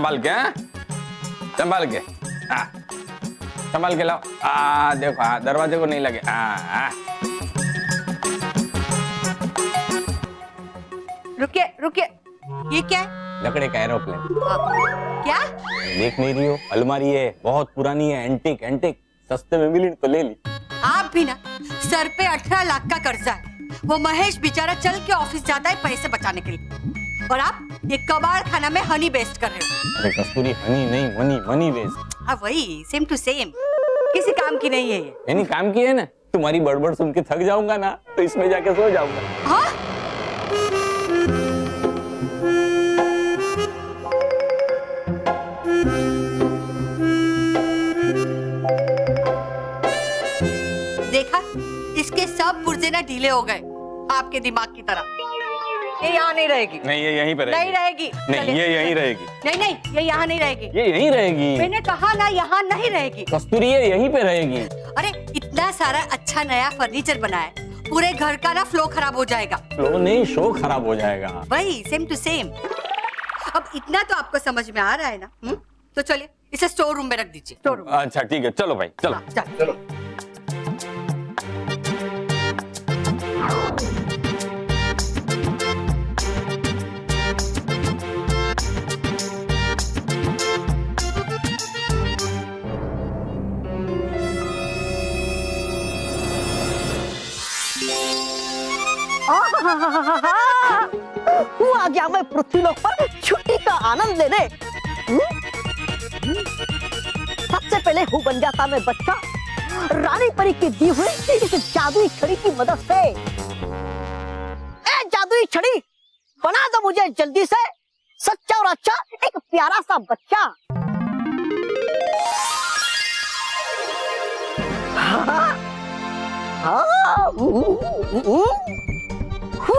संभाल के, हाँ? संभाल के, हाँ, संभाल के लाओ। देखो, हाँ, दरवाजे को नहीं लगे। रुकिए रुकिए, ये क्या है? लकड़े का एरोप्लेन। क्या? देख नहीं रही हो? अलमारी है, बहुत पुरानी है, एंटीक एंटीक, सस्ते में मिली तो ले ली। आप भी ना, सर पे 18 लाख का कर्जा है। वो महेश बेचारा चल के ऑफिस जाता है पैसे बचाने के लिए, और आप ये कबाड़ खाना में हनी वेस्ट कर रहे हो। अरे कस्तूरी, हनी नहीं, मनी, मनी वेस्ट। हाँ वही, सेम टू सेम, किसी काम की नहीं है ये। नहीं काम की है ना। तुम्हारी बड़बड़ सुन के थक जाऊंगा ना, तो इसमें जाके सो जाऊंगा। हाँ? देखा, इसके सब पुर्जे ना ढीले हो गए आपके दिमाग की तरह। ये यहाँ नहीं रहेगी। नहीं, ये यहीं पे नहीं रहेगी। नहीं, ये यहीं रहेगी। नहीं नहीं, ये यहाँ नहीं रहेगी। ये यहीं रहेगी। मैंने कहा ना, यहाँ नहीं रहेगी। कस्तूरी, ये यहीं पे रहेगी। अरे इतना सारा अच्छा नया फर्नीचर बना है, पूरे घर का ना फ्लो खराब हो जाएगा। फ्लो नहीं, शो खराब हो जाएगा। वही, सेम टू सेम। अब इतना तो आपको समझ में आ रहा है ना? तो चलिए इसे स्टोर रूम में रख दीजिए। Store room. अच्छा ठीक है, चलो भाई, चलो। हाँ, चलो। हूँ आ गया मैं पृथ्वीलोक पर छुट्टी का आनंद लेने। सबसे पहले हूँ बन जाता मैं बच्चा, रानी परी की दी हुई इस जादुई छड़ी की मदद से। ए जादुई छड़ी, बना दो मुझे जल्दी से सच्चा और अच्छा एक प्यारा सा बच्चा।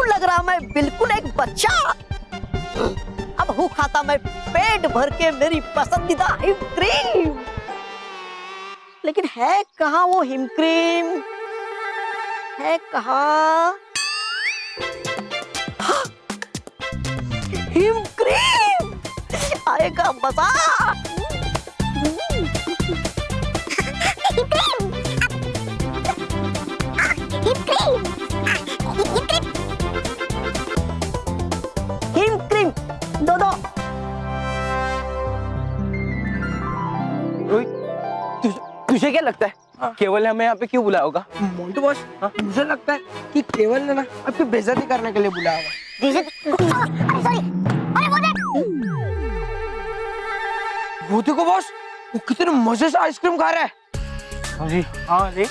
लग रहा मैं बिल्कुल एक बच्चा। अब हूँ खाता मैं पेट भर के मेरी पसंदीदा हिम क्रीम। लेकिन है कहाँ वो हिम क्रीम? है कहाँ हिम क्रीम? आएगा मजा। हिम क्रीम दो दो। तुझे क्या लगता है केवल ने हमें यहाँ पे क्यों बुलाया होगा? मोंटू बॉस, मुझे लगता है कि केवल ने ना आपकी बेइज्जती करने के लिए बुलाया होगा। वो देखो बॉस, वो कितने मजे से आइसक्रीम खा रहा है। जी हाँ जी,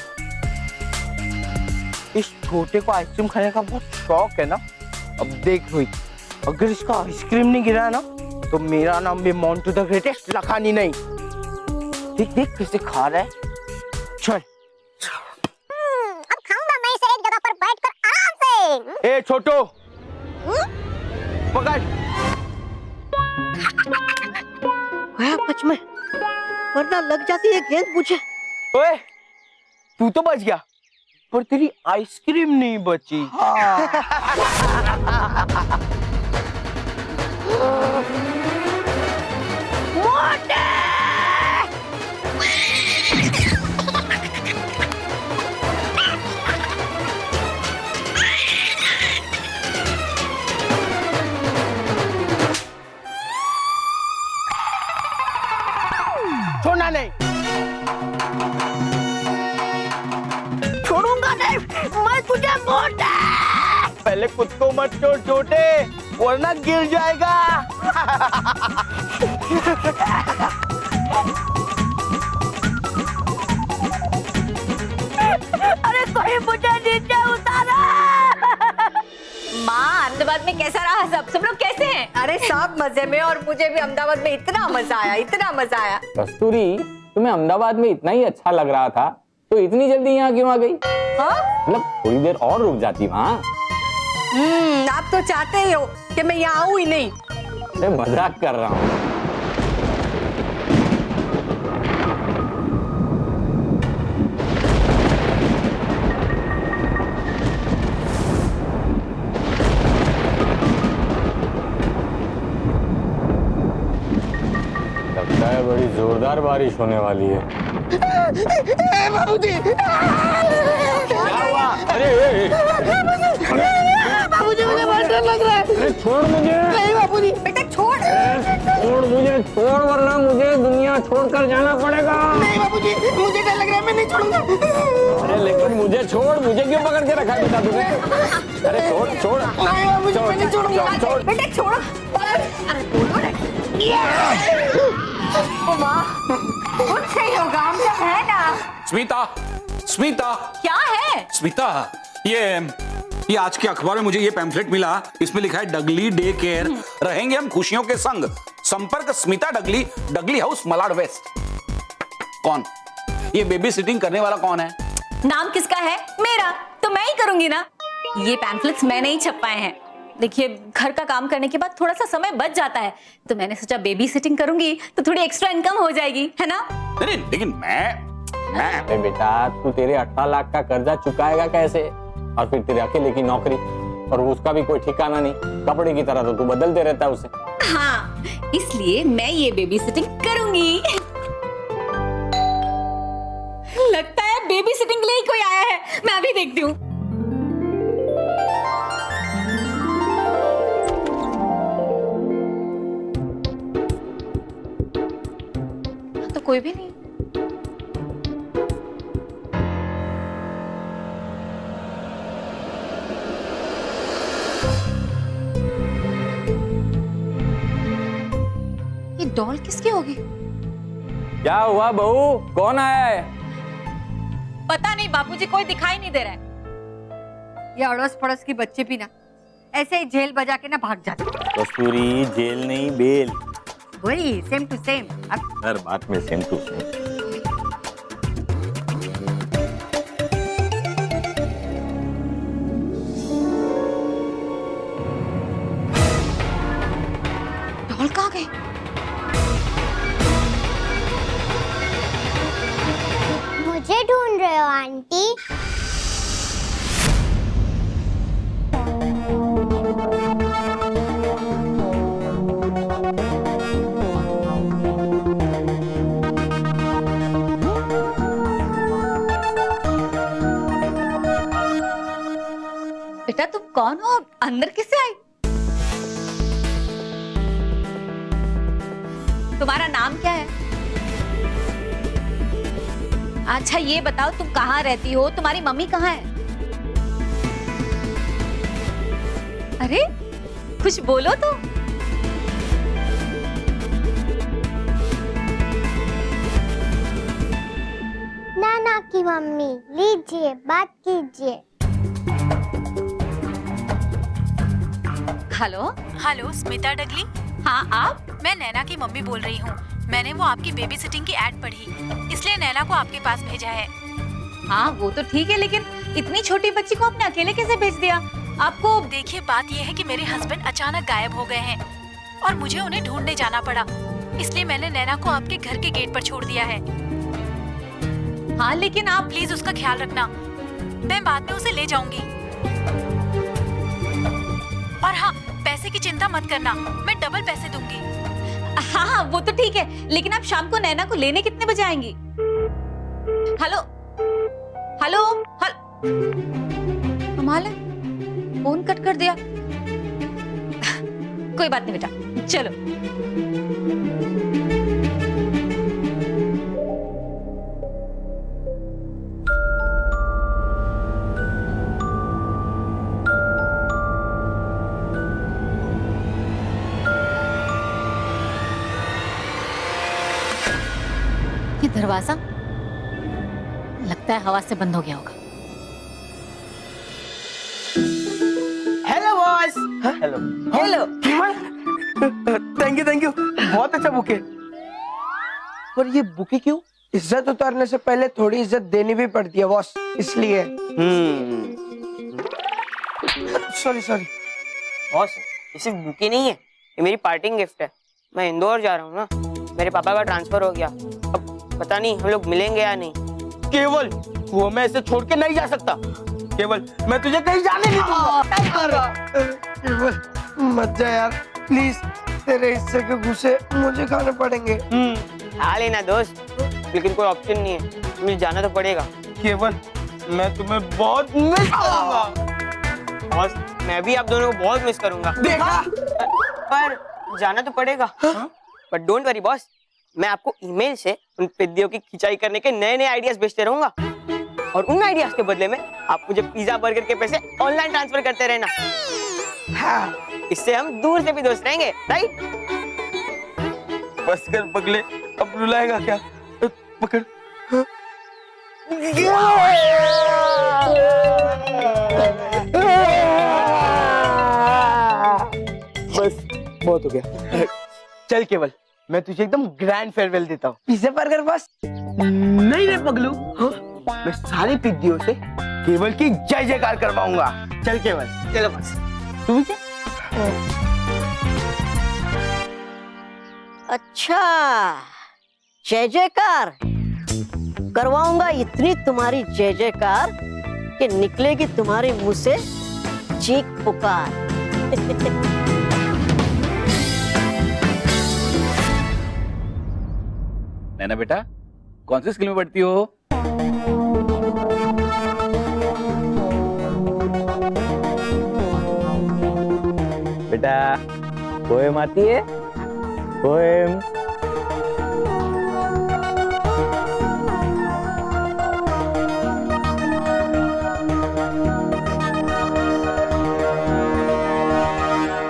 इस छोटे को आइसक्रीम खाने का बहुत शौक है ना। अब देख रोहित, अगर इसका आइसक्रीम नहीं गिरा ना तो मेरा नाम भी मोंटू द ग्रेटेस्ट लखानी नहीं। देख देख कैसे खा रहा है। चल अब खाऊंगा मैं इसे एक जगह पर बैठकर आराम से। ए छोटो, पकड़। बच में, वरना लग जाती है गेंद मुझे। ओए, तू तो बच गया पर तेरी आइसक्रीम नहीं बची। मोटे! छोड़ना नहीं। छोड़ूंगा नहीं मैं तुझे मोटे। पहले खुद को मत छोड़ छोटे, वरना गिर जाएगा। अरे कोई मुझे नीचे उतारा। माँ, अहमदाबाद में कैसा रहा? सब लोग कैसे हैं? अरे सब मजे में, और मुझे भी अहमदाबाद में इतना मजा आया, इतना मजा आया। कस्तूरी, तुम्हें अहमदाबाद में इतना ही अच्छा लग रहा था तो इतनी जल्दी यहाँ क्यों आ गई? मतलब थोड़ी देर और रुक जाती वहाँ। आप तो चाहते ही हो कि मैं यहाँ आऊँ ही नहीं। मैं मजाक कर रहा हूँ। जोरदार बारिश होने वाली है। बाबूजी, क्या हुआ? अरे बाबूजी मुझे बहुत डर लग रहा है। अरे छोड़ मुझे। नहीं बाबूजी, बेटा छोड़। छोड़ मुझे, छोड़ वरना मुझे दुनिया छोड़कर जाना पड़ेगा। नहीं बाबूजी, मुझे डर लग रहा है, मैं नहीं छोड़ूंगा। अरे लेकिन मुझे छोड़, मुझे क्यों पकड़ के रखा है बेटा तूने? अरे छोड़ छोड़। नहीं बाबूजी, मैं नहीं छोड़ूंगा। छोड़। बेटा छोड़ो। अरे बोलो ना। ओ माँ, कुछ नहीं होगा, हम सब है ना। स्मिता, स्मिता, क्या है? स्मिता, ये आज के अखबार में मुझे ये पैम्फलेट मिला। इसमें लिखा है डगली डे केयर, रहेंगे हम खुशियों के संग। संपर्क स्मिता डगली, डगली हाउस मलाड वेस्ट। कौन ये बेबी सिटिंग करने वाला कौन है? नाम किसका है? मेरा। तो मैं ही करूंगी ना। ये पैम्फलेट्स मैंने ही छपवाए हैं। देखिए, घर का काम करने के बाद थोड़ा सा समय बच जाता है, तो मैंने सोचा बेबी सिटिंग करूंगी तो थोड़ी एक्स्ट्रा इनकम हो जाएगी, है ना? नहीं, लेकिन मैं अरे बेटा, तू तेरे 18 लाख का कर्जा चुकाएगा कैसे? और फिर तेरे अकेले की नौकरी, और उसका भी कोई ठिकाना नहीं। कपड़े की तरह तो तू बदलते रहता है उसे। हाँ, इसलिए मैं ये बेबी सिटिंग करूंगी। लगता है बेबी सिटिंग के लिए ही कोई आया है। मैं अभी देखती हूँ। तो कोई भी नहीं। ये डॉल किसकी होगी? क्या हुआ बहू, कौन आया है? पता नहीं बापूजी, कोई दिखाई नहीं दे रहा है। ये अड़ोस पड़ोस की बच्चे भी ना ऐसे ही झेल बजा के ना भाग जाते। कस्तूरी, जेल नहीं बेल। वही सेम टू सेम। अब हर बात में सेम टू सेम। डॉल कहाँ गए? मुझे ढूंढ रहे हो आंटी? बेटा तुम कौन हो? अंदर किससे आई? तुम्हारा नाम क्या है? अच्छा ये बताओ, तुम कहाँ रहती हो? तुम्हारी मम्मी कहाँ है? अरे कुछ बोलो तो। नाना की मम्मी, लीजिए बात कीजिए। हेलो। हेलो स्मिता डगली। हाँ आप? मैं नैना की मम्मी बोल रही हूँ। मैंने वो आपकी बेबी सिटिंग की एड पढ़ी, इसलिए नैना को आपके पास भेजा है। हाँ वो तो ठीक है, लेकिन इतनी छोटी बच्ची को आपने अकेले कैसे भेज दिया? आपको देखिए, बात ये है कि मेरे हस्बैंड अचानक गायब हो गए हैं और मुझे उन्हें ढूंढने जाना पड़ा, इसलिए मैंने नैना को आपके घर के गेट पर छोड़ दिया है। हाँ लेकिन आप प्लीज उसका ख्याल रखना, मैं बाद में उसे ले जाऊंगी। और हाँ, पैसे की चिंता मत करना, मैं डबल पैसे दूंगी। हाँ हाँ वो तो ठीक है, लेकिन आप शाम को नैना को लेने कितने बजे आएंगी? हेलो हेलो कमाल है, फोन कट कर दिया। कोई बात नहीं बेटा, चलो। ये दरवाजा लगता है हवा से बंद हो गया होगा। Hello boss. Hello. Hello. Thank you बहुत अच्छा बुके। पर ये बुके क्यों? इज्जत उतारने से पहले थोड़ी इज्जत देनी भी पड़ती है बॉस, इसलिए। सॉरी बॉस, ये सिर्फ बुके नहीं है, ये मेरी पार्टिंग गिफ्ट है। मैं इंदौर जा रहा हूँ ना, मेरे पापा का ट्रांसफर हो गया, अब पता नहीं हम लोग मिलेंगे या नहीं। केवल वो मैं ऐसे छोड़ के नहीं जा सकता। केवल मैं तुझे कहीं जाने नहीं दूंगा। केवल मत जा यार प्लीज, तेरे हिस्से के घुसे मुझे खाने पड़ेंगे। खा लेना दोस्त, लेकिन कोई ऑप्शन नहीं है, मुझे जाना तो पड़ेगा। केवल मैं तुम्हें बहुत मिस करूंगा। बॉस मैं भी आप दोनों को बहुत मिस करूंगा। देखा? पर जाना तो पड़ेगा। पर डोंट वरी बॉस, मैं आपको ईमेल से उन पिद्दियों की खिंचाई करने के नए नए आइडियाज भेजते रहूंगा, और उन आइडियाज के बदले में आप मुझे पिज्जा बर्गर के पैसे ऑनलाइन ट्रांसफर करते रहना। हाँ, इससे हम दूर से भी दोस्त रहेंगे, राइट? बस कर पगले, अब रुलाएगा क्या? पकड़। बस बहुत हो गया। चल केवल, मैं तुझे एकदम ग्रैंड फेयरवेल देता हूँ। Pizza burger boss? नहीं रे पगलू, मैं सारी पिद्दियों से केवल की जय जयकार करवाऊंगा। चल केवल। चलो बस। तू भी चल। अच्छा, जय जयकार करवाऊंगा। इतनी तुम्हारी जय जयकार कि निकलेगी तुम्हारे मुंह से चीख पुकार। नैना बेटा, कौन सी स्कूल में पढ़ती हो? बेटा पोएम आती है? पोएम।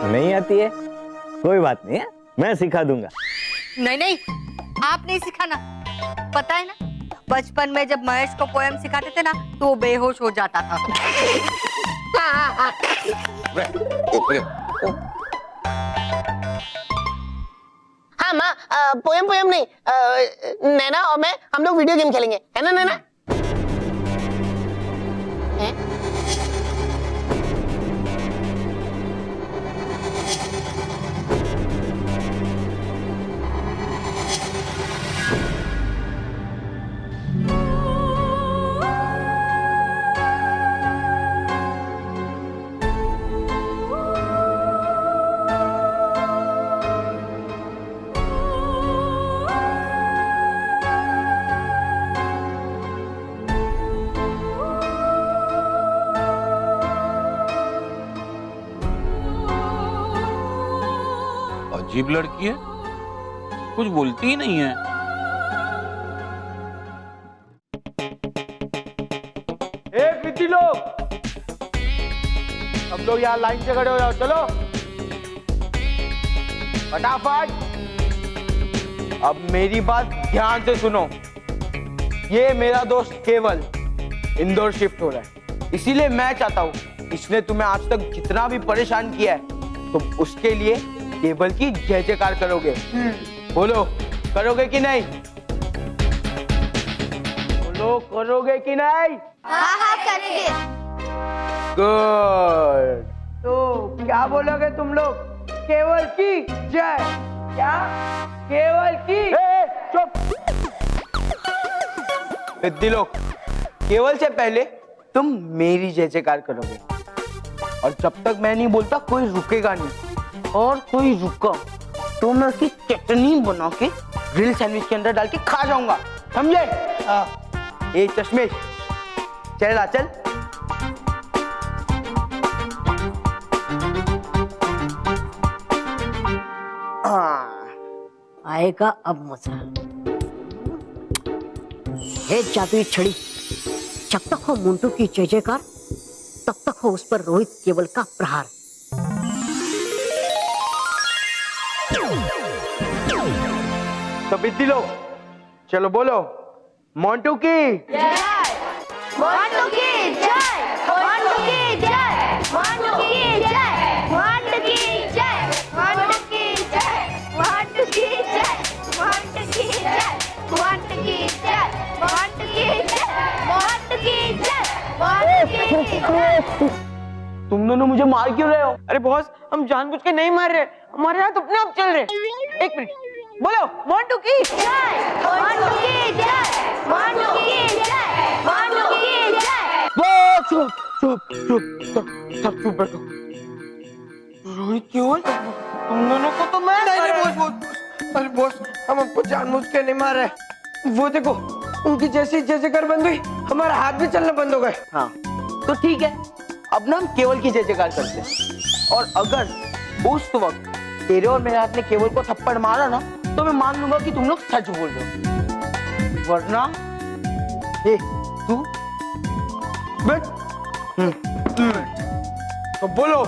नहीं आती है? कोई बात नहीं है, मैं सिखा दूंगा। नहीं नहीं, आप नहीं सिखाना। पता है ना, बचपन में जब महेश को पोएम सिखाते थे ना तो वो बेहोश हो जाता था। हाँ माँ, पोएम पोएम नहीं, नैना और मैं हम लोग वीडियो गेम खेलेंगे, है ना नैना? हैं? अजीब लड़की है, कुछ बोलती ही नहीं है। पिद्दी लोग, सब लोग यहाँ लाइन से खड़े हो जाओ। चलो फटाफट। अब मेरी बात ध्यान से सुनो। ये मेरा दोस्त केवल इंदौर शिफ्ट हो रहा है, इसीलिए मैं चाहता हूँ इसने तुम्हें आज तक जितना भी परेशान किया है तुम उसके लिए केवल की जय जयकार करोगे। बोलो, करोगे कि नहीं? बोलो, करोगे कि नहीं? हाँ हाँ करेंगे। गुड। तो क्या बोलोगे तुम लोग? केवल की जय। क्या? केवल की। चुप। सिद्धि लोग, केवल से पहले तुम मेरी जय जयकार करोगे, और जब तक मैं नहीं बोलता कोई रुकेगा नहीं, और कोई रुका तो मैं उसकी चटनी बना के ग्रिल सैंडविच के अंदर डाल के खा जाऊंगा, समझे? ए चश्मे, चल आ चल। आएगा अब मजा। हे जादुई छड़ी, जब तक हो मुंटू की जय जयकार तब तक हो उस पर रोहित केवल का प्रहार। तो बिद्दी लोग, चलो बोलो, मोंटू की जय, मोंटू की जय, मोंटू की जय, मोंटू की जय, मोंटू की जय, मोंटू की जय, मोंटू की जय, मोंटू की जय, मोंटू की जय, मोंटू की जय, मोंटू की जय, मोंटू की जय। तुम दोनों मुझे मार क्यों रहे हो? अरे बॉस, हम जानबूझ के नहीं मार रहे, हमारे हाथ अपने आप चल रहे। एक मिनट, बोलो, मोंटू की जय, मोंटू की जय, मोंटू की जय, मोंटू की जय। चुप चुप चुप, सब चुप बैठो। रोहित केवल, तुम दोनों को तो मैं नहीं, बोल। अरे बॉस, हम आपको जानबूझ के नहीं मार रहे। वो देखो, उनकी जैसे जयकार बंद हुई, हमारा हाथ भी चलना बंद हो गए। हाँ तो ठीक है, अब ना हम केवल की जय जयकार करते हैं। और अगर उस वक्त तेरे और मेरे हाथ ने केवल को थप्पड़ मारा ना, तो मैं मान लूंगा कि तुम लोग सच बोल रहे हो। वरना ए तू बैठ। तो बोलो,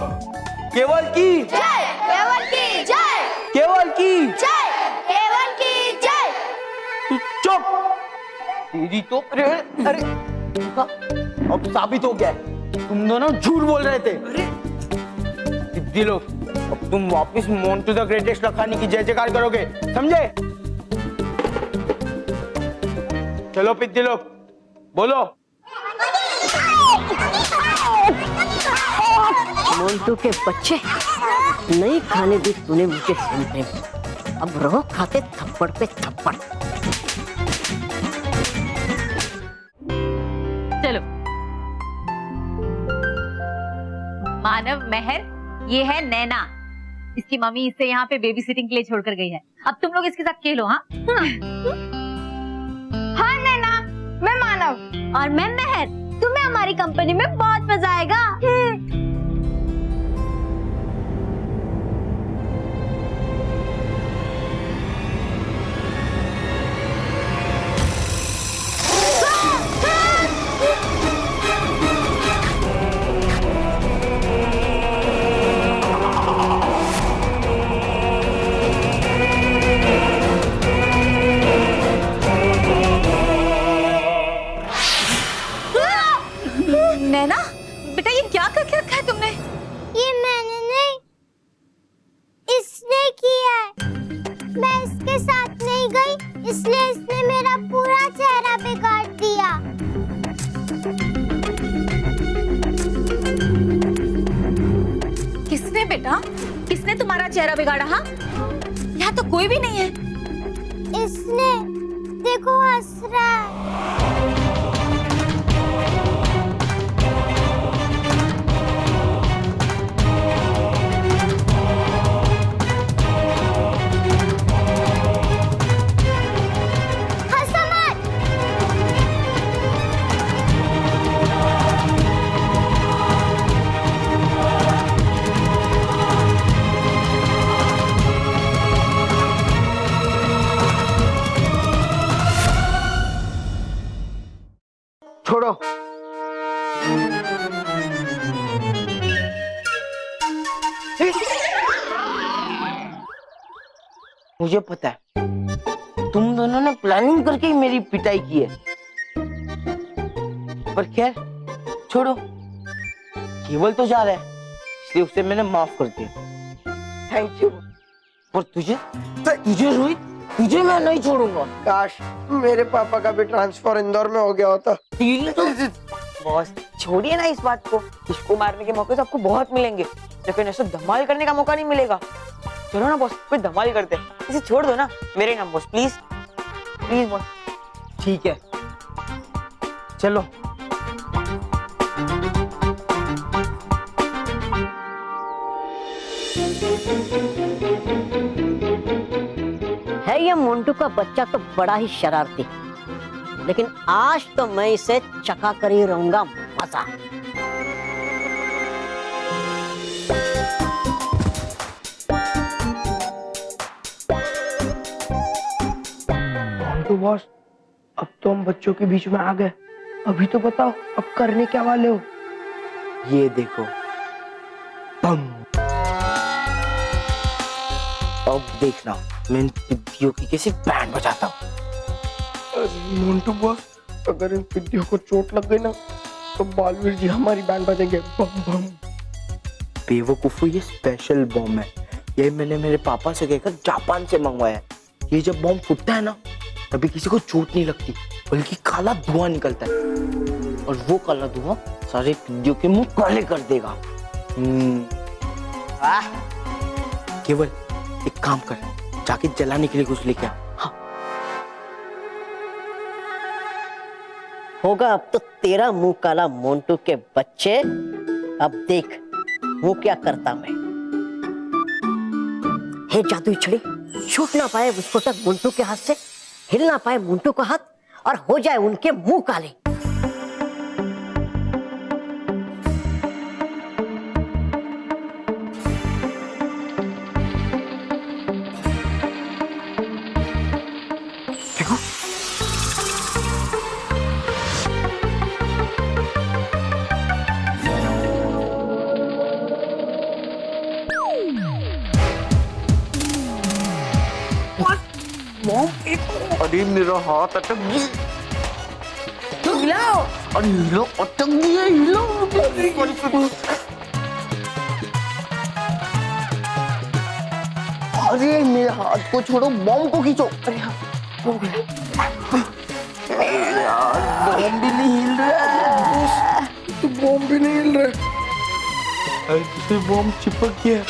केवल की जय, केवल की जय, केवल की जय, केवल की जय। चुप। तेरी तो अरे अरे अब साबित हो गया है, तुम दोनों झूठ बोल रहे थे। सिद्धि लोग, अब तुम वापस मोंटू द ग्रेटेस्ट लखानी की जय जयकार करोगे, समझे? चलो पिद्दी लोग, बोलो। मोंटू के बच्चे, नहीं खाने दी तूने मुझे सुनते, अब रहो खाते थप्पड़ पे थप्पड़। चलो। मानव, महर, ये है नैना। इसकी मम्मी इसे यहाँ पे बेबी सिटिंग के लिए छोड़कर गई है। अब तुम लोग इसके साथ खेलो। हाँ हाँ नैना, मैं मानव और मैं महर। तुम्हें हमारी कंपनी में बहुत मजा आएगा। नैना, बेटा ये क्या करके रखा है तुमने? ये मैंने नहीं, इसने किया है। मैं इसके साथ नहीं गई, इसलिए इसने मेरा पूरा चेहरा बिगाड़ दिया। किसने बेटा? किसने तुम्हारा चेहरा बिगाड़ा? हाँ, यहाँ तो कोई भी नहीं है। इसने, देखो हंस रहा है। हंसो मत। छोड़ो। मुझे पता है तुम दोनों ने प्लानिंग करके ही मेरी पिटाई की है, पर खैर छोड़ो। केवल तो जा रहा है, इसलिए उसे मैंने माफ कर दिया। Thank you. पर तुझे रोहित, तुझे मैं नहीं छोड़ूंगा। काश मेरे पापा का भी ट्रांसफर इंदौर में हो गया होता। बॉस छोड़िए ना इस बात को। इसको मारने के मौके तो आपको बहुत मिलेंगे, लेकिन ऐसे धमाल करने का मौका नहीं मिलेगा। चलो ना बॉस, कोई धमाल करते हैं। इसे छोड़ दो ना, मेरे नाम बॉस, प्लीज प्लीज बॉस। ठीक है, चलो। है ये मोंटू का बच्चा तो बड़ा ही शरारती, लेकिन आज तो मैं इसे चका कर ही रहूंगा। मजा। तो बॉस, अब तो हम बच्चों के बीच में आ गए। अभी तो बताओ अब करने क्या वाले हो? ये देखो, बम। अब देखना मैं इन पिद्दियों की कैसे बैंड बजाता हूँ। अरे मोंटू बॉस, अगर इन पिद्दियों को चोट लग गई ना, तो बालवीर जी हमारी बैंड बजेंगे। बम बम। बेवकूफो, ये स्पेशल बम है। ये मैंने मेरे पापा से कहकर जापान से मंगवाया है। ये जब बम फूटता है ना, तभी किसी को चोट नहीं लगती, बल्कि काला धुआं निकलता है, और वो काला धुआं सारे पिद्दियों के मुंह काले कर देगा। केवल एक काम कर, जाके जलाने के लिए कुछ लेके आ। हाँ। होगा अब तो तेरा मुंह काला, मोंटू के बच्चे। अब देख वो क्या करता मैं। हे जादुई छड़ी, छूट ना पाए विस्फोटक मुंटू के हाथ से, हिल ना पाए मुंटू का हाथ और हो जाए उनके मुंह काले। अरे मेरा हाथ अटक गया। हिलाओ। अरे हिलो, अटक गया, हिलो। अरे मेरे हाथ को छोड़ो, बॉम्ब को खींचो। अरे हाँ, यार बॉम्ब भी नहीं हिल रहा। तो बॉम्ब भी नहीं हिल रहा। ऐसे बॉम्ब चिपक गया।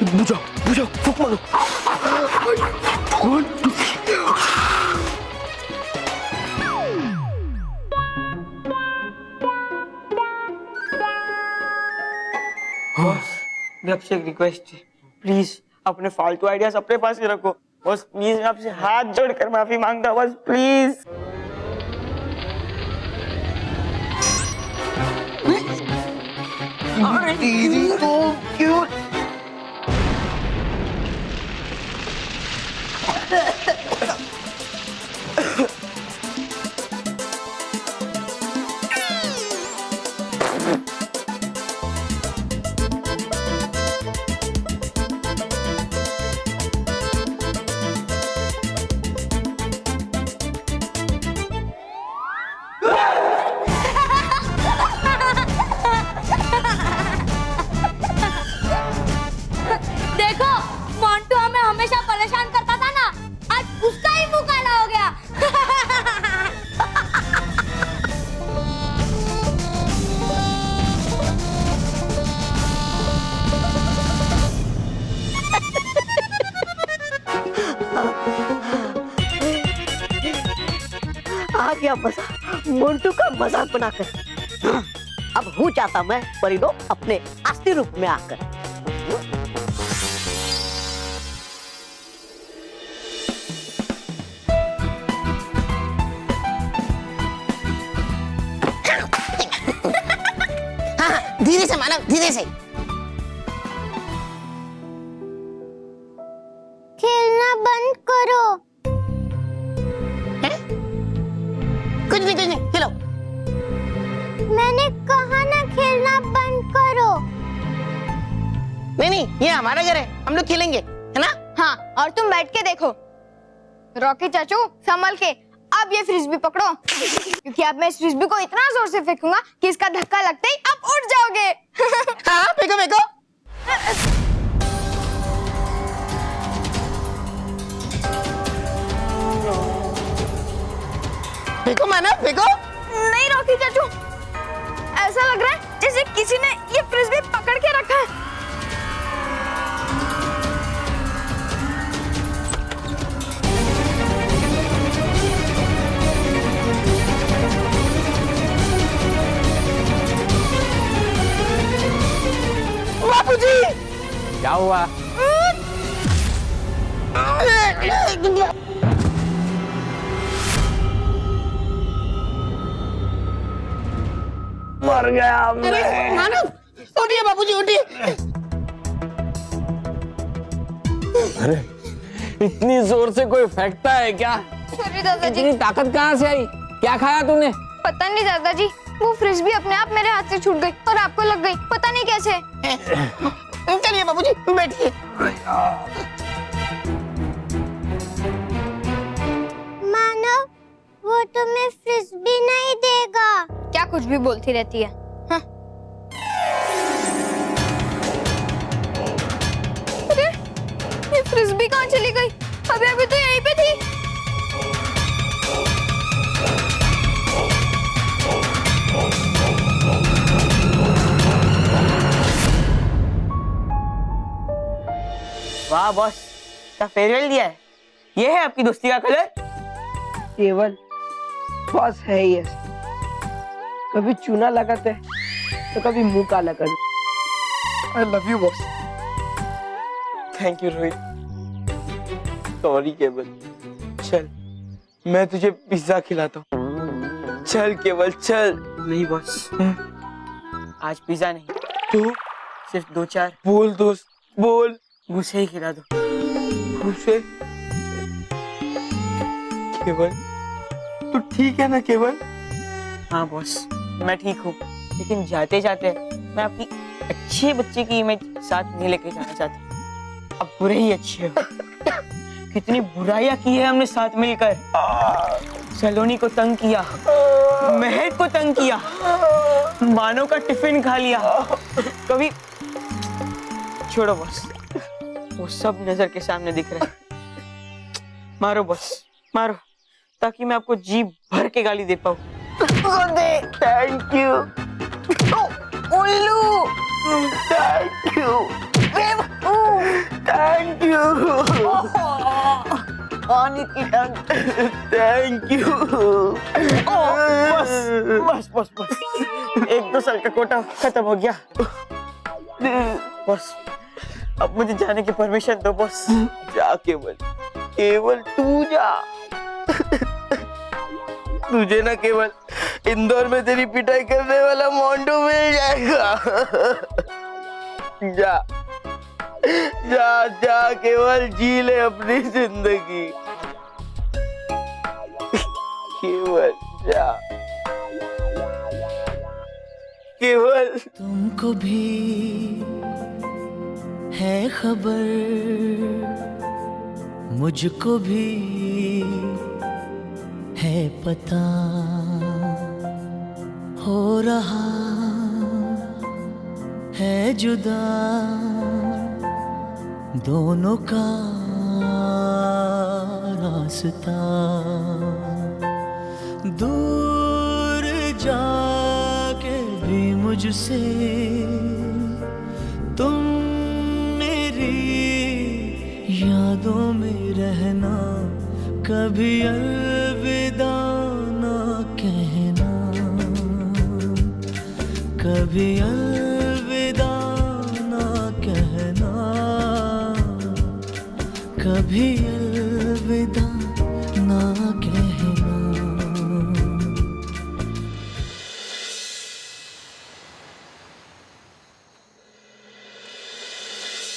बुझाओ, बुझाओ, फूक मारो। आपसे एक रिक्वेस्ट है, प्लीज अपने फालतू आइडियाज अपने पास ही रखो बस। प्लीज मैं आपसे हाथ जोड़कर माफी मांगता हूँ बस, प्लीज। दीदी तो क्यों? देखो मोंटू हमें हमेशा परेशान करता था ना, आज उसका ही मुंह काला हो गया। आ गया मजा मोंटू का मजाक बनाकर। अब हूँ चाहता मैं परिणो अपने असली रूप में आकर। धीरे से मानव, धीरे से। खेलना बंद करो। कुछ नहीं, चलो। मैंने कहा ना खेलना बंद करो। नहीं, ये हमारा घर है, हम लोग खेलेंगे, है ना? हाँ, और तुम बैठ के देखो। रॉकी चाचू संभल के, अब ये फ्रिस्बी पकड़ो, क्योंकि अब मैं इस फ्रिस्बी को इतना जोर से फेंकूंगा कि इसका धक्का लगते ही आप उठ जाओगे। हाँ, फेंको, फेंको। फेंको मानव, फेंको। नहीं रॉकी चाचू, ऐसा लग रहा है जैसे किसी ने ये फ्रिस्बी पकड़ के रखा है। बापूजी, क्या हुआ? मर गया मैं। अरे मानव, उठिए बापूजी, उठिए। अरे इतनी जोर से कोई फेंकता है क्या? सॉरी दादाजी। इतनी ताकत कहाँ से आई? क्या खाया तूने? पता नहीं दादाजी, वो फ्रिस्बी अपने आप मेरे हाथ से छूट गई और आपको लग गई, पता नहीं कैसे। चलिए बापूजी, बैठिए। मानव, वो तुम्हें फ्रिस्बी नहीं देगा। क्या कुछ भी बोलती रहती है। हाँ। अरे, ये फ्रिस्बी कहाँ चली गई? अभी तो यहीं पे थी। वाह बॉस, क्या फेयरवेल दिया है। ये है आपकी दोस्ती का कलर? केवल बस है ही ऐसा, कभी चूना लगाते तो कभी मुंह काला कर। I love you boss. Thank you Rohit. Sorry केवल। चल मैं तुझे पिज्जा खिलाता हूँ। चल केवल चल। नहीं बॉस, आज पिज्जा नहीं, तो सिर्फ 2-4 बोल दोस्त बोल। घुसे ही खिला दो। उसे केवल तू ठीक है ना केवल? हाँ बॉस, मैं ठीक हूँ, लेकिन जाते जाते मैं अपनी अच्छे बच्चे की इमेज साथ नहीं लेके जाना चाहता। अब बुरे ही अच्छे हो। कितनी बुराइयां की है हमने साथ मिलकर। सलोनी को तंग किया, महक को तंग किया, मानो का टिफिन खा लिया। कभी छोड़ो बॉस, वो सब नजर के सामने दिख रहा है। मारो बॉस, मारो, ताकि मैं आपको जी भर के गाली दे पाऊं। थैंक यू उल्लू, थैंक यू थैंक यू पानी की टंक। Thank you. बस बस बस बस, 1-2 साल का कोटा खत्म हो गया। बस अब मुझे जाने की परमिशन दो बॉस। जा केवल, केवल तू जा। तुझे ना केवल इंदौर में तेरी पिटाई करने वाला मोंटू मिल जाएगा। जा जा जा केवल, जी ले अपनी जिंदगी। केवल जा केवल। तुमको भी है खबर, मुझको भी है पता, हो रहा है जुदा दोनों का रास्ता। दूर जाके भी मुझसे तुम मेरी यादों में रहना, कभी अलविदा ना कहना, कभी अलविदा ना कहना, कभी अलविदा ना कहना।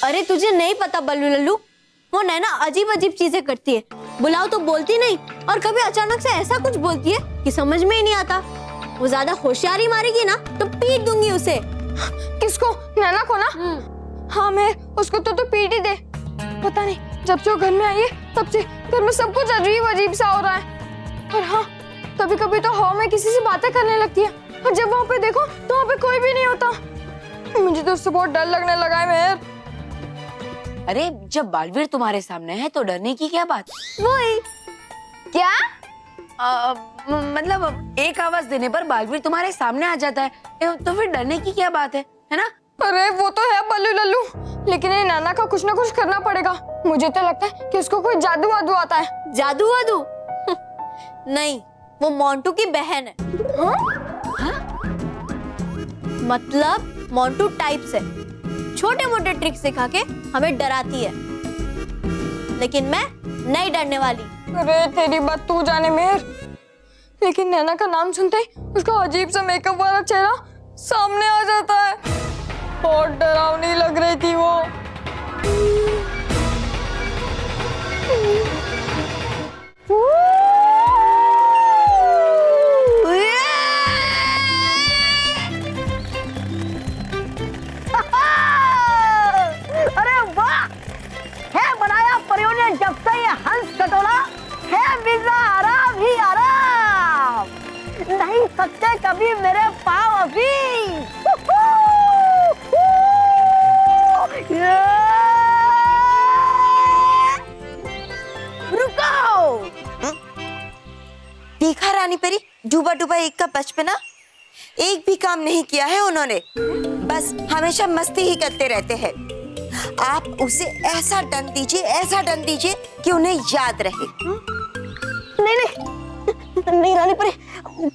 अरे तुझे नहीं पता बल्लू लल्लू, वो नैना अजीब अजीब चीजें करती है। बुलाओ तो बोलती नहीं, और कभी अचानक से ऐसा कुछ बोलती है कि समझ में ही नहीं आता। वो ज्यादा होशियारी मारेगी ना तो पीट दूंगी उसे। किसको? नैना को ना? हाँ मैं उसको तो पीट ही दे। पता नहीं, जब से वो घर में आई है तब से घर में सब कुछ अजीब अजीब सा हो रहा है। और हाँ, कभी कभी तो हवा में किसी से बातें करने लगती है, और जब वहाँ पे देखो तो वहाँ पे कोई भी नहीं होता। मुझे तो उससे बहुत डर लगने लगा है मेहर। अरे जब बालवीर तुम्हारे सामने है तो डरने की क्या बात? वही क्या? मतलब एक आवाज देने पर बालवीर तुम्हारे सामने आ जाता है, तो फिर डरने की क्या बात है ना? अरे वो तो है बल्लू लल्लू, लेकिन ये नाना का कुछ ना कुछ करना पड़ेगा। मुझे तो लगता है कि उसको कोई जादू वादू आता है। जादू वादू? नहीं, वो मोंटू की बहन है। हाँ? मतलब मोंटू टाइप से छोटे मोटे ट्रिक सिखा के हमें डराती है, लेकिन मैं नहीं डरने वाली। अरे तेरी बात तू जाने मेहर, लेकिन नैना का नाम सुनते ही उसका अजीब सा मेकअप वाला चेहरा सामने आ जाता है। बहुत डरावनी लग रही थी वो। अरे वाह, है बनाया परियों ने जब से ये हंस कटोला, है बिगड़ा आराम ही आराम, नहीं सकते कभी मेरे पाँव अभी। रुको। देखा रानी परी, डूबा डूबा एक का बचपना, एक भी काम नहीं किया है उन्होंने, बस हमेशा मस्ती ही करते रहते हैं। आप उसे ऐसा दंड दीजिए, ऐसा दंड दीजिए कि उन्हें याद रहे। नहीं नहीं नहीं रानी परी,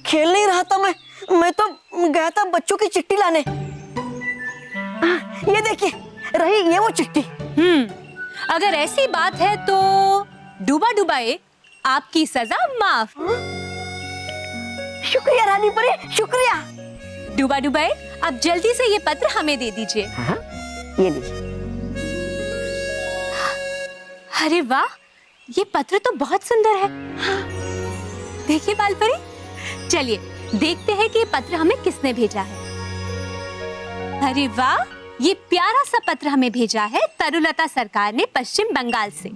खेल नहीं रहा था मैं तो गया था बच्चों की चिट्ठी लाने। ये देखिए रही ये वो चिट्ठी। अगर ऐसी बात है तो डूबा डुबाए आपकी सजा माफ। शुक्रिया रानी परी, शुक्रिया। डूबा डुबाए आप जल्दी से ये पत्र हमें दे दीजिए। ये लीजिए। अरे वाह, ये पत्र तो बहुत सुंदर है। देखिए बालपरी, चलिए देखते हैं कि ये पत्र हमें किसने भेजा है। अरे वाह, ये प्यारा सा पत्र हमें भेजा है तरुलता सरकार ने पश्चिम बंगाल से।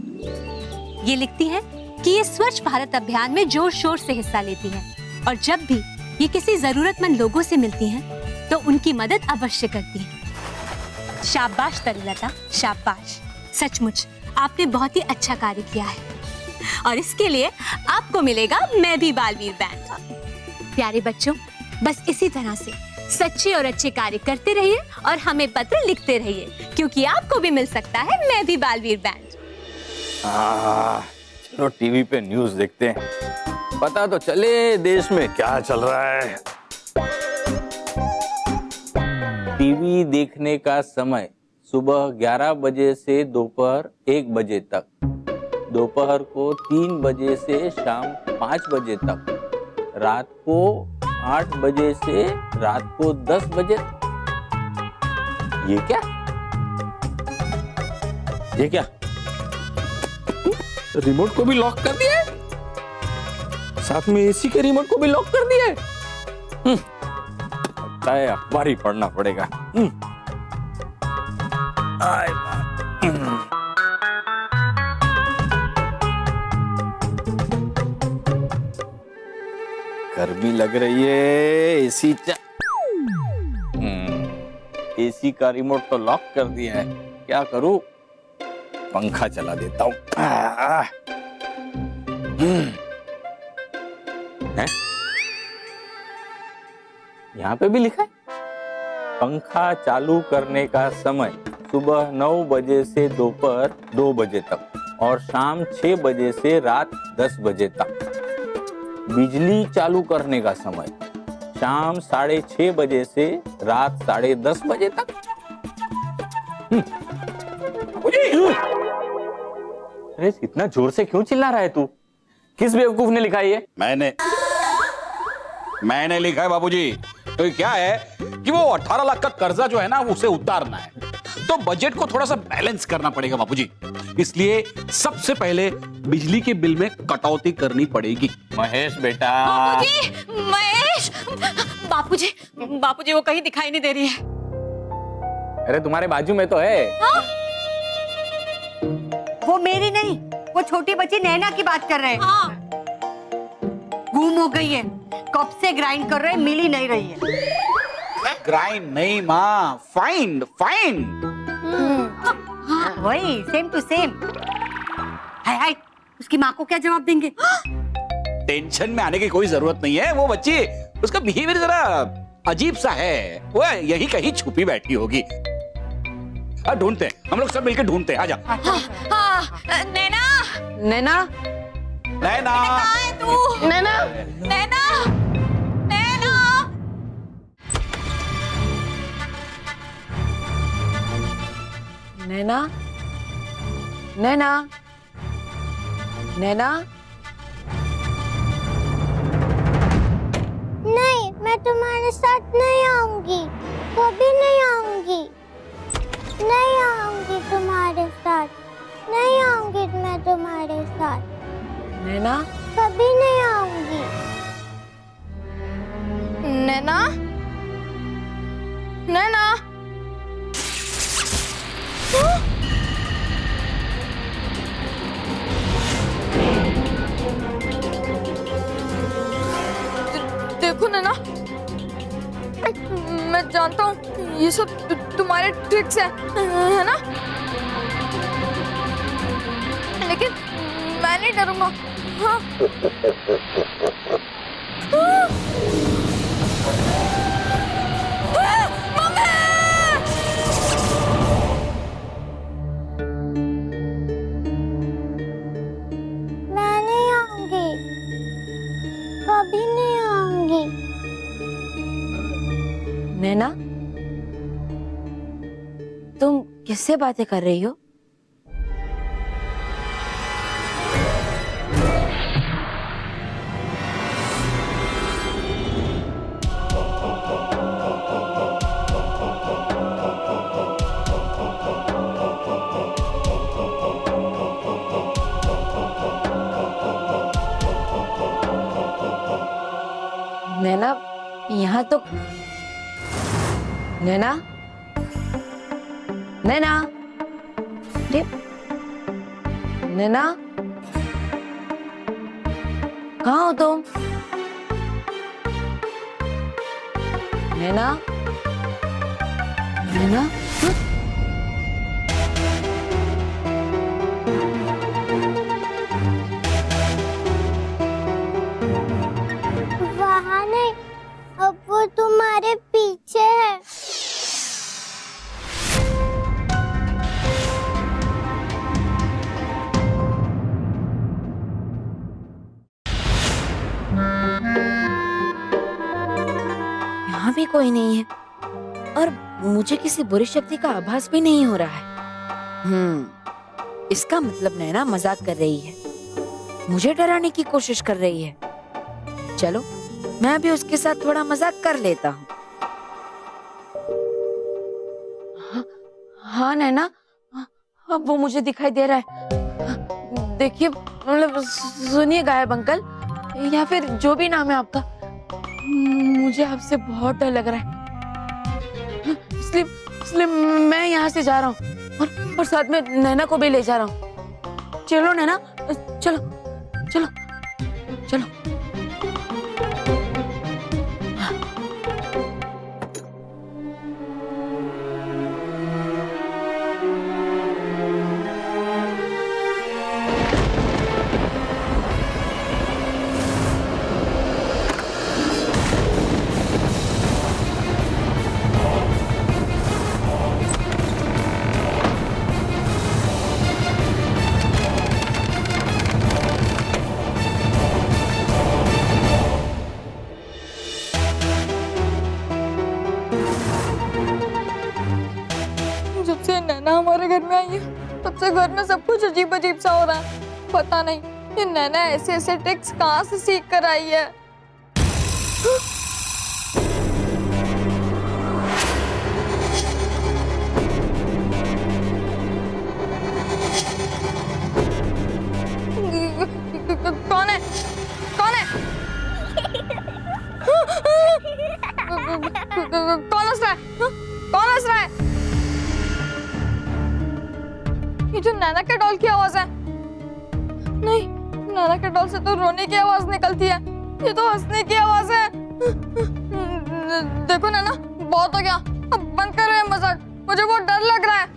ये लिखती हैं कि ये स्वच्छ भारत अभियान में जोर शोर से हिस्सा लेती हैं और जब भी ये किसी जरूरतमंद लोगों से मिलती हैं तो उनकी मदद अवश्य करती हैं। शाबाश तरुलता, शाबाश। सचमुच आपने बहुत ही अच्छा कार्य किया है और इसके लिए आपको मिलेगा मैं भी बालवीर बैंड। प्यारे बच्चों, बस इसी तरह से सच्चे और अच्छे कार्य करते रहिए और हमें पत्र लिखते रहिए, क्योंकि आपको भी मिल सकता है मैं भी बालवीर बैंड। चलो टीवी पे न्यूज़ देखते हैं, पता तो चले देश में क्या चल रहा है। टीवी देखने का समय सुबह 11 बजे से दोपहर 1 बजे तक, दोपहर को 3 बजे से शाम 5 बजे तक, रात को 8 बजे से रात को 10 बजे। ये क्या? ये क्या? रिमोट को भी लॉक कर दिया है, साथ में एसी के रिमोट को भी लॉक कर दिया है। लगता है अखबार ही पढ़ना पड़ेगा। गर्मी लग रही है, एसी एसी का रिमोट तो लॉक कर दिया है, क्या करूं? पंखा चला देता हूं। यहाँ पे भी लिखा है पंखा चालू करने का समय सुबह 9 बजे से दोपहर 2 बजे तक और शाम 6 बजे से रात 10 बजे तक। बिजली चालू करने का समय शाम 6:30 बजे से रात 10:30 बजे तक। अरे इतना जोर से क्यों चिल्ला रहा है तू? किस बेवकूफ ने लिखा ये? मैंने लिखा है बाबूजी। तो क्या है कि वो 18 लाख का कर्जा जो है ना उसे उतारना है, तो बजट को थोड़ा सा बैलेंस करना पड़ेगा बाबूजी। इसलिए सबसे पहले बिजली के बिल में कटौती करनी पड़ेगी। महेश बेटा। बापूजी, महेश, बापूजी वो कहीं दिखाई नहीं दे रही है। अरे तुम्हारे बाजू में तो है। वो मेरी नहीं, वो छोटी बच्ची नैना की बात कर रहे हैं। गुम हो गई है, कब से ग्राइंड कर रहे हैं, मिल ही नहीं रही है। ग्राइंड नहीं माँ, फाइंड। वही सेम टू सेम। हाय उसकी माँ को क्या जवाब देंगे? टेंशन में आने की कोई जरूरत नहीं है। वो बच्ची, उसका बिहेवियर जरा अजीब सा है, वो यही कहीं छुपी बैठी होगी। ढूंढते हैं, हम लोग सब मिलकर ढूंढते हैं। आजा। नैना, नैना, नैना, कहाँ है तू? नैना, नैना, नैना। नैना, नैना, नैना। नहीं, मैं तुम्हारे साथ नहीं आऊंगी, कभी नहीं आऊंगी, नहीं आऊंगी तुम्हारे साथ, नहीं आऊंगी मैं तुम्हारे साथ, नैना, कभी नहीं आऊंगी। नैना, नैना। देखो नैना, मैं जानता हूँ ये सब तुम्हारे ट्रिक्स है ना, लेकिन मैं नहीं डरूंगा। हाँ? मैं नहीं आऊंगी, कभी नहीं आऊंगी। नैना, तुम किससे बातें कर रही हो? नैना, यहाँ तो नैना, नैना, अरे नैना, कहाँ हो तुम? नैना, नैना, हाँ? वहाँ नहीं, अब वो तुम्हारे पीछे है। यहाँ भी कोई नहीं है और मुझे किसी बुरी शक्ति का आभास भी नहीं हो रहा है। इसका मतलब नैना मजाक कर रही है, मुझे डराने की कोशिश कर रही है। चलो मैं भी उसके साथ थोड़ा मजाक कर लेता हूँ। हाँ नैना, अब वो मुझे दिखाई दे रहा है। देखिए, मतलब सुनिए गायब अंकल, या फिर जो भी नाम है आपका, मुझे आपसे बहुत डर लग रहा है। इसलिए मैं यहाँ से जा रहा हूँ और साथ में नैना को भी ले जा रहा हूँ। चलो नैना, चलो चलो चलो। जब से नैना हमारे घर में आई है तब से घर में सब कुछ अजीब अजीब सा हो रहा है। पता नहीं ये नैना ऐसे ऐसे ट्रिक्स कहाँ से सीख कर आई है। कौन है? कौन है? कौन हंस रहा है? कौन हंस रहा है? ये जो नैना के डॉल की आवाज है। नहीं, नैना के डॉल से तो रोने की आवाज निकलती है, ये तो हंसने की आवाज है। देखो नैना, बहुत हो गया, अब बंद करो ये मजाक, मुझे बहुत डर लग रहा है।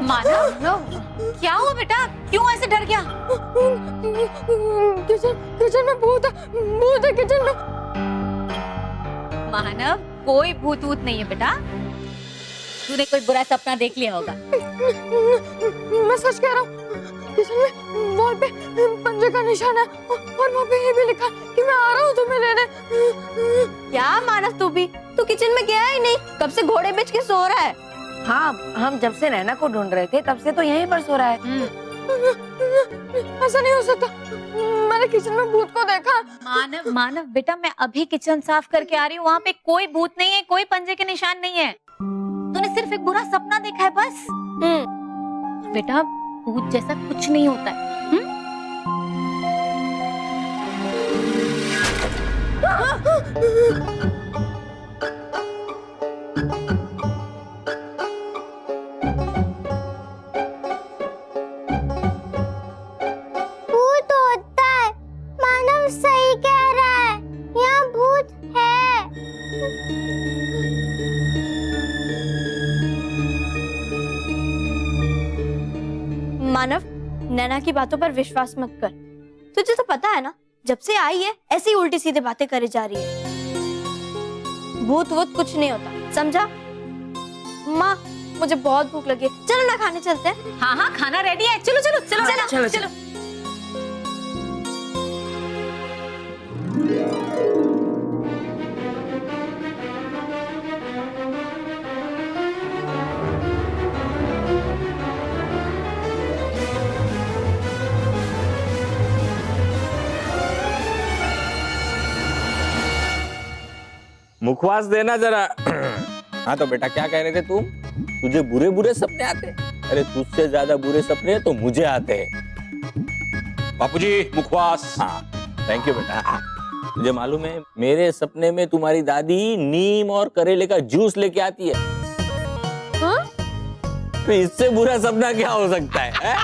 मानव, क्या हुआ बेटा, क्यों ऐसे डर गया? किचन में भूत है किचन में। मानव, कोई भूत वूत नहीं है बेटा, तूने कोई बुरा सपना देख लिया होगा। मैं सच कह रहा हूँ, किचन में वॉल पे पंजे का निशान है और वहाँ पे ये भी लिखा कि मैं आ रहा हूँ तुम्हें लेने। क्या मानस, तू किचन में गया ही नहीं, कब से घोड़े बेच के सो रहा है? हाँ, हम जब से नैना को ढूंढ रहे थे तब से तो यहीं पर सो रहा है। ऐसा नहीं हो सकता, मैंने किचन में भूत को देखा। मानव बेटा, मैं अभी किचन साफ करके आ रही हूँ, वहाँ पे कोई भूत नहीं है, कोई पंजे के निशान नहीं है। तूने सिर्फ सिर्फ एक बुरा सपना देखा है बस। बेटा भूत जैसा कुछ नहीं होता है। भूत होता है, मानव सही कह रहा है, यहाँ भूत है। मानव, नैना की बातों पर विश्वास मत कर। तुझे तो पता है ना, जब से आई है ऐसी उल्टी सीधे बातें करे जा रही है। भूत वूत कुछ नहीं होता, समझा? माँ, मुझे बहुत भूख लगी है, चलो ना खाने चलते हैं। हाँ हाँ, खाना रेडी है, चलो चलो चलो चलो चलो, चलो। मुखवास देना जरा। हाँ तो बेटा क्या कह रहे थे तुम? तुझे बुरे बुरे सपने आते? अरे तुझसे ज्यादा बुरे सपने तो मुझे आते हैं। बापूजी मुखवास। हाँ थैंक यू बेटा। तुझे मालूम है मेरे सपने में तुम्हारी दादी नीम और करेले का जूस लेके आती है। हाँ? तो इससे बुरा सपना क्या हो सकता है?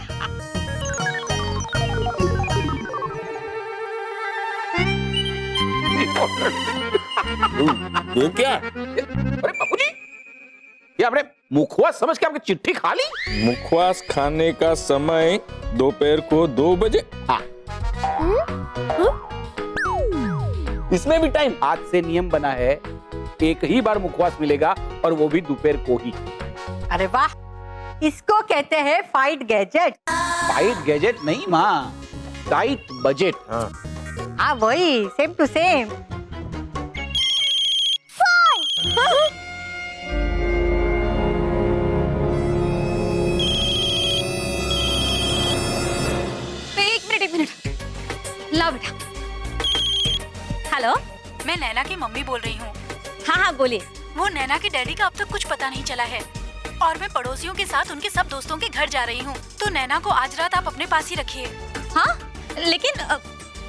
ये क्या? अरे बापूजी, ये आपने मुखवास समझ के आपकी चिट्ठी खा ली? मुखवास खाने का समय दोपहर को 2 बजे। हाँ। इसमें भी टाइम? आज से नियम बना है, एक ही बार मुखवास मिलेगा और वो भी दोपहर को ही। अरे वाह, इसको कहते हैं फाइट गैजेट। फाइट गैजेट नहीं माँ, टाइट बजट। हाँ वही, सेम टू सेम। एक मिनट लाओ बेटा। हेलो, मैं नैना की मम्मी बोल रही हूँ। हाँ हाँ बोलिए। वो नैना के डैडी का अब तक कुछ पता नहीं चला है और मैं पड़ोसियों के साथ उनके सब दोस्तों के घर जा रही हूँ, तो नैना को आज रात आप अपने पास ही रखिए। हाँ लेकिन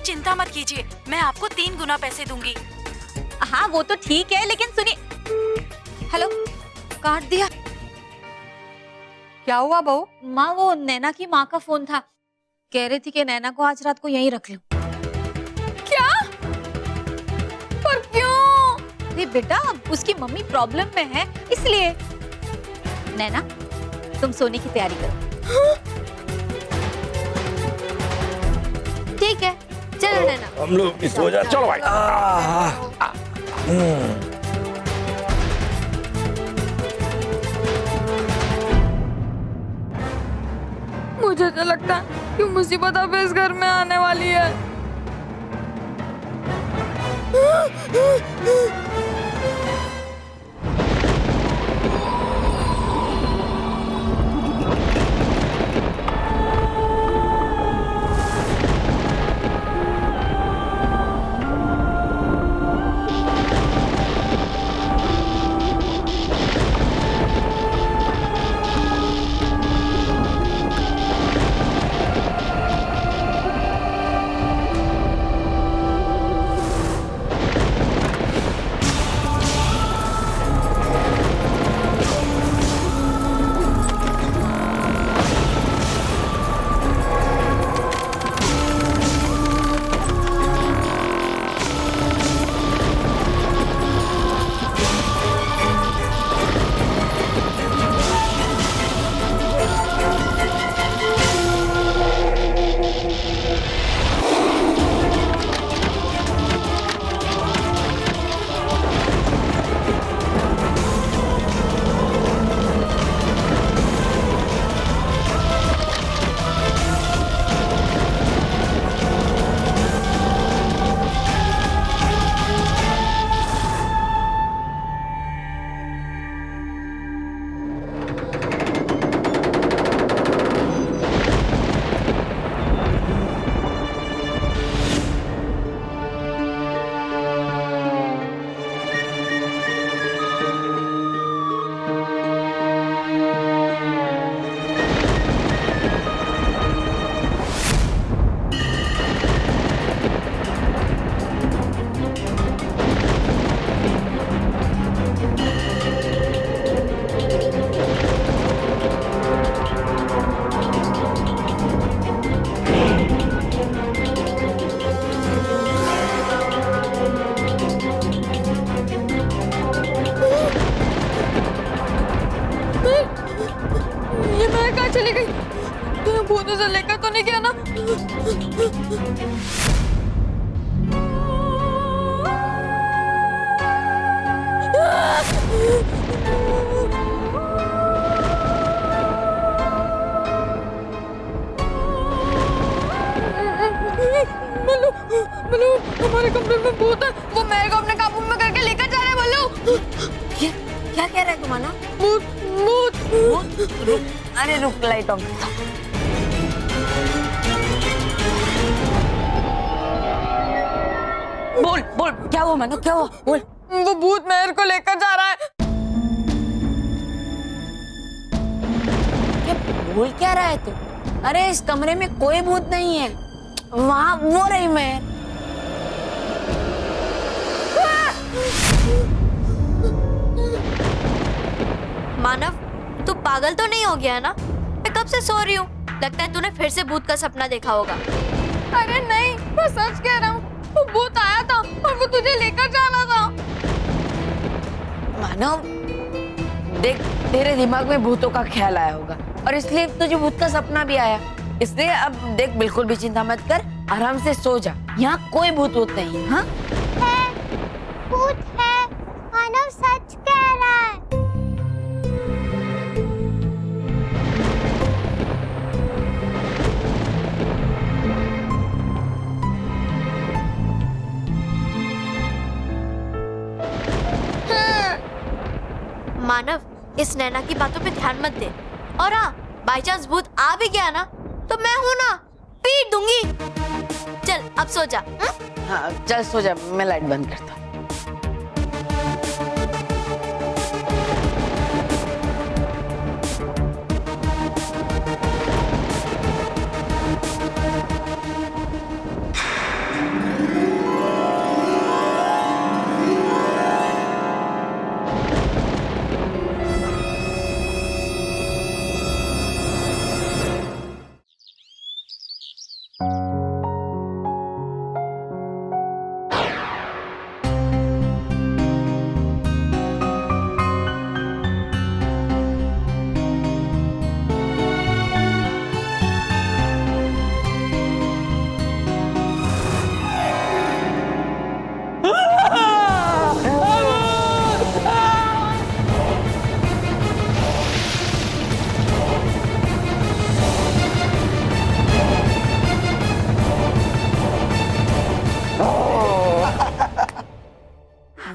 चिंता मत कीजिए, मैं आपको 3 गुना पैसे दूंगी। हाँ वो तो ठीक है, लेकिन सुनिए। हेलो, काट दिया। क्या हुआ बहू? माँ, वो नैना की माँ का फोन था, कह रही थी कि नैना को आज रात को यहीं रख लो। क्या? पर क्यों? अरे बेटा, उसकी मम्मी प्रॉब्लम में है इसलिए। नैना तुम सोने की तैयारी करो। ठीक है, चलो नैना। हम लोग भी सो जाते। चलो भाई। मुझे तो लगता है कि मुसीबत अब इस घर में आने वाली है। चली गई। तो भूत उसे लेकर तो नहीं गया ना? बल्लू, बल्लू, हमारे कमरे में भूत है। वो मेरे को अपने काबू में करके लेकर जा रहे हैं बल्लू। क्या कह रहा है तुम्हारा? भूत, भूत, भूत? रुक, अरे रुक, लाइट ऑन करता हूं। बोल बोल, क्या हुआ मनु, क्या हुआ? बोल। वो भूत मेहर को लेकर जा रहा है। क्या बोल क्या रहा है तू? अरे इस कमरे में कोई भूत नहीं है, वहां वो रही मैं। मानव, तू पागल तो नहीं हो गया ना? मैं कब से सो रही हूँ। लगता है तूने फिर से भूत का सपना देखा होगा। अरे नहीं, मैं सच कह रहा हूँ। वो भूत आया था और वो तुझे लेकर जा रहा था। मानव, देख तेरे दिमाग में भूतों का ख्याल आया होगा और इसलिए तुझे भूत का सपना भी आया। इसलिए अब देख, बिल्कुल भी चिंता मत कर, आराम से सो जा। यहाँ कोई भूत वूत नहीं है। हाँ, भूत है, मानव सच कह रहा है। मानव, इस नैना की बातों पे ध्यान मत दे। और हाँ, बाई चांस भूत आ भी गया ना तो मैं हूं ना, पीट दूंगी। चल अब सो जा। हाँ चल सो जा, मैं लाइट बंद करता हूँ।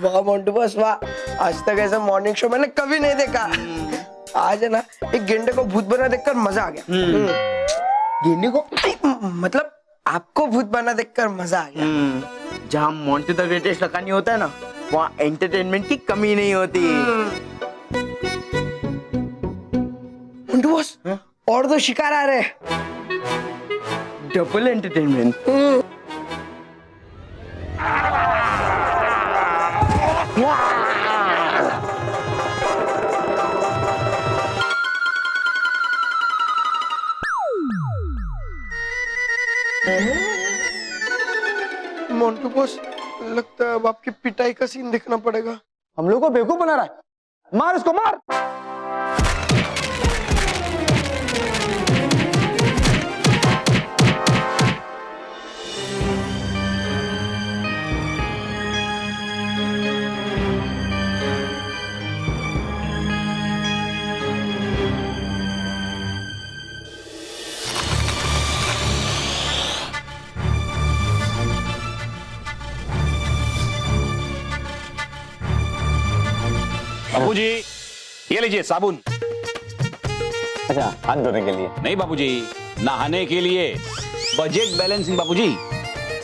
वाह मोंटू बॉस वाह, आज तक ऐसा मॉर्निंग शो मैंने कभी नहीं देखा। आज है ना एक गेंडे को भूत बना देखकर मजा आ गया। गेंडे को मतलब आपको भूत बना देखकर मजा आ गया। जहाँ मोंटू द ग्रेटेस्ट लखानी होता है ना, वहाँ एंटरटेनमेंट की कमी नहीं होती। मोंटू बॉस, और दो शिकार आ रहे हैं। Double entertainment. मोंटू बॉस, लगता है अब आपकी पिटाई का सीन देखना पड़ेगा। हम लोग को बेवकूफ बना रहा है, मार उसको मार। बाबूजी, ये लीजिए साबुन। अच्छा, हाथ धोने के लिए? नहीं बाबूजी, नहाने के लिए। बजट बैलेंसिंग बाबूजी।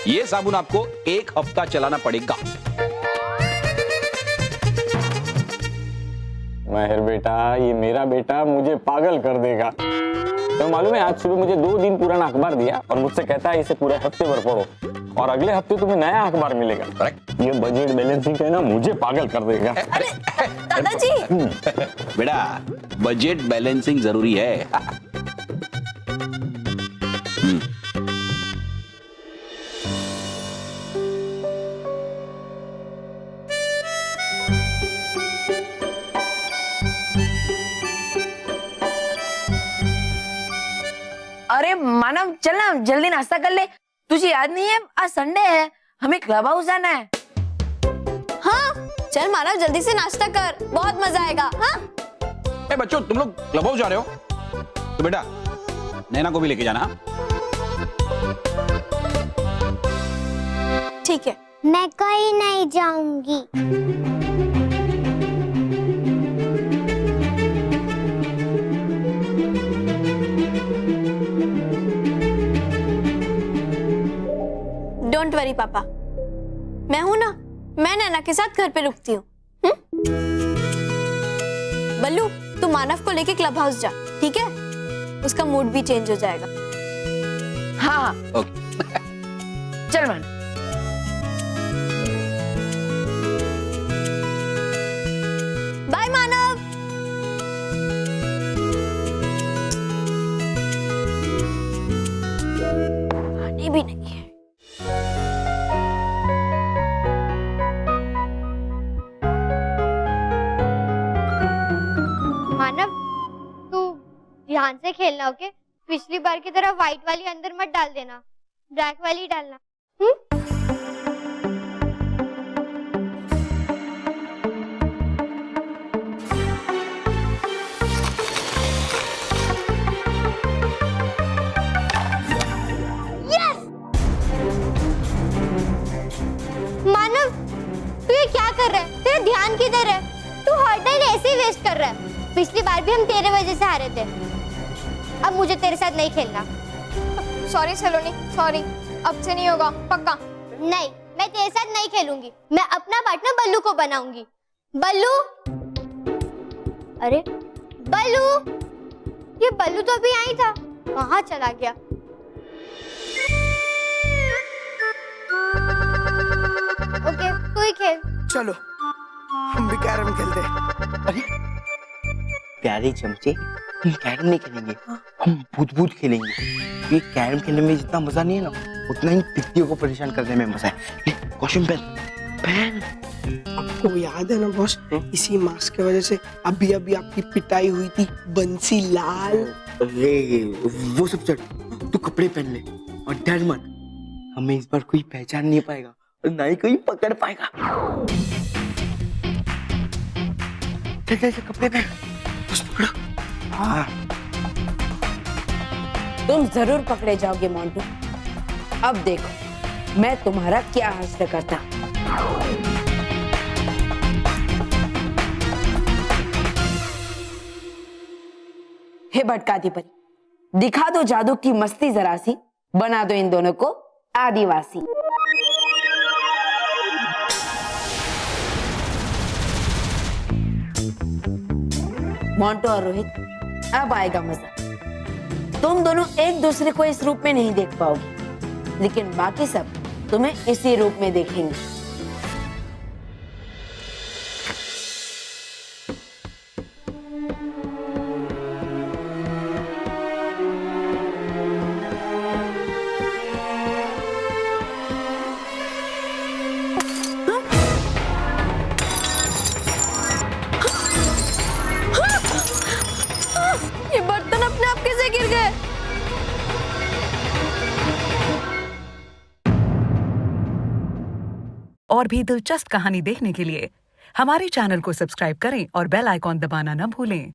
ये साबुन आपको 1 हफ्ता चलाना पड़ेगा। महर बेटा, ये मेरा बेटा मुझे पागल कर देगा। तो मालूम है, आज सुबह मुझे 2 दिन पुराना अखबार दिया और मुझसे कहता है इसे पूरे हफ्ते भर पढ़ो और अगले हफ्ते तुम्हें नया अखबार मिलेगा। ये बजट बैलेंसिंग है ना, मुझे पागल कर देगा। अरे दादाजी, बेटा, बजट बैलेंसिंग जरूरी है। अरे मानव चल ना जल्दी नाश्ता कर ले, तुझे याद नहीं है आज संडे है, हमें क्लब हाउस जाना है। हाँ चल मानव जल्दी से नाश्ता कर, बहुत मजा आएगा। हाँ ए बच्चों, तुम लोग क्लब हाउस जा रहे हो तो बेटा नैना को भी लेके जाना। ठीक है। मैं कहीं नहीं जाऊंगी। डोंट वरी पापा, मैं हूं ना, मैं नैना के साथ घर पे रुकती हूँ। बल्लू तू मानव को लेके क्लब हाउस जा, ठीक है? उसका मूड भी चेंज हो जाएगा। हाँ ओके। चल मानव। बाय मानव। आने भी नहीं है। मानव तू ध्यान से खेलना, ओके? पिछली बार की तरह व्हाइट वाली अंदर मत डाल देना, ब्लैक वाली डालना। मानव तू ये क्या कर रहा है? तेरा ध्यान किधर है? तू हर टाइम ऐसे ही वेस्ट कर रहा है। पिछली बार भी हम तेरे वजह से हारे थे। अब मुझे तेरे साथ नहीं खेलना। सॉरी सलोनी, सॉरी, अब से नहीं होगा, पक्का। नहीं, मैं तेरे साथ नहीं खेलूंगी। मैं अपना पार्टनर बल्लू को बनाऊंगी। बल्लू, अरे बल्लू, ये बल्लू तो अभी आई था, कहाँ चला गया? ओके तू ही खेल। चलो हम भी कैरम खेलते हैं। अरे प्यारे चमचे, हम कैरम नहीं खेलेंगे, हम भूत खेलेंगे। ये कैरम खेलने में जितना मजा नहीं है ना, उतना ही पित्तियों को परेशान करने में मजा है। कॉस्ट्यूम पहन। आपको याद है ना बॉस, इसी मास्क की वजह से अभी अभी आपकी पिटाई हुई थी बंसी लाल। अरे वो सब चल, तू कपड़े पहन ले और डर मत, हमें इस बार कोई पहचान नहीं पाएगा और ना ही कोई पकड़ पाएगा। चल कपड़े पहन, बस पकड़ो। हाँ तुम जरूर पकड़े जाओगे मोंटू। अब देखो मैं तुम्हारा क्या हासिल करता। हे भटकाती परी, दिखा दो जादू की मस्ती जरा सी, बना दो इन दोनों को आदिवासी। मोंटू और रोहित, अब आएगा मजा। तुम दोनों एक दूसरे को इस रूप में नहीं देख पाओगे, लेकिन बाकी सब तुम्हें इसी रूप में देखेंगे। ये बर्तन अपने आप कैसे गिर गए? और भी दिलचस्प कहानी देखने के लिए हमारे चैनल को सब्सक्राइब करें और बेल आइकॉन दबाना न भूलें।